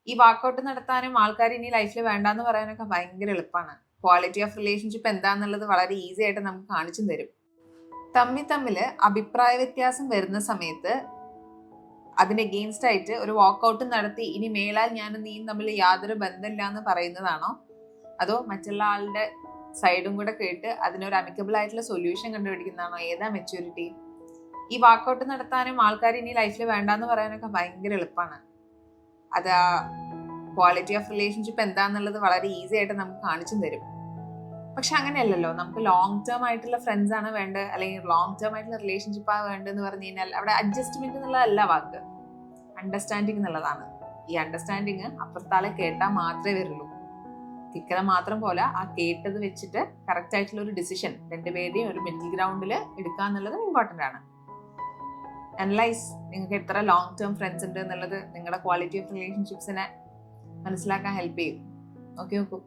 ഈ വാക്കൗട്ട് നടത്താനും ആൾക്കാർ ഇനി ലൈഫിൽ വേണ്ടാന്ന് പറയാനൊക്കെ ഭയങ്കര എളുപ്പമാണ്. ക്വാളിറ്റി ഓഫ് റിലേഷൻഷിപ്പ് എന്താന്നുള്ളത് വളരെ ഈസി ആയിട്ട് നമുക്ക് കാണിച്ചു തരും. തമ്മില് അഭിപ്രായ വ്യത്യാസം വരുന്ന സമയത്ത് അതിന് എഗെയിൻസ്റ്റ് ആയിട്ട് ഒരു വാക്കൗട്ട് നടത്തി ഇനി മേലാൽ ഞാനും നീയും തമ്മിൽ യാതൊരു ബന്ധമില്ല എന്ന് പറയുന്നതാണോ, അതോ മറ്റുള്ള ആളുടെ സൈഡും കൂടെ കേട്ട് അതിനൊരു അമിക്കബിൾ ആയിട്ടുള്ള സൊല്യൂഷൻ കണ്ടുപിടിക്കുന്നതാണോ? ഏതാ മെച്യൂരിറ്റി? ഈ വാക്കൗട്ട് നടത്താനും ആൾക്കാർ ഇനി ലൈഫിൽ വേണ്ടാന്ന് പറയാനൊക്കെ ഭയങ്കര എളുപ്പമാണ്. അത് ക്വാളിറ്റി ഓഫ് റിലേഷൻഷിപ്പ് എന്താന്നുള്ളത് വളരെ ഈസി ആയിട്ട് നമുക്ക് കാണിച്ചു തരും. പക്ഷെ അങ്ങനെയല്ലല്ലോ. നമുക്ക് ലോങ് ടേം ആയിട്ടുള്ള ഫ്രണ്ട്സ് ആണ് വേണ്ടത്, അല്ലെങ്കിൽ ലോങ് ടേം ആയിട്ടുള്ള റിലേഷൻഷിപ്പ് ആണ് വേണ്ടതെന്ന് പറഞ്ഞു കഴിഞ്ഞാൽ അവിടെ അഡ്ജസ്റ്റ്മെന്റ് എന്നുള്ളതല്ല വാക്ക്, അണ്ടർസ്റ്റാൻഡിങ് എന്നുള്ളതാണ്. ഈ അണ്ടർസ്റ്റാൻഡിങ് അപ്പുറത്താളെ കേട്ടാൽ മാത്രമേ വരുള്ളൂ. തിക്കത മാത്രം പോലെ ആ കേട്ടത് വെച്ചിട്ട് കറക്റ്റ് ആയിട്ടുള്ള ഒരു ഡിസിഷൻ രണ്ടുപേരുടെയും ഒരു മിഡിൽ ഗ്രൗണ്ടിൽ എടുക്കുക എന്നുള്ളത് ഇമ്പോർട്ടൻ്റ് ആണ്. അനലൈസ്, നിങ്ങൾക്ക് എത്ര ലോങ് ടേം ഫ്രണ്ട്സ് ഉണ്ട് എന്നുള്ളത് നിങ്ങളുടെ ക്വാളിറ്റി ഓഫ് റിലേഷൻഷിപ്സിനെ മനസ്സിലാക്കാൻ ഹെൽപ്പ് ചെയ്യും. നോക്കി നോക്കൂ.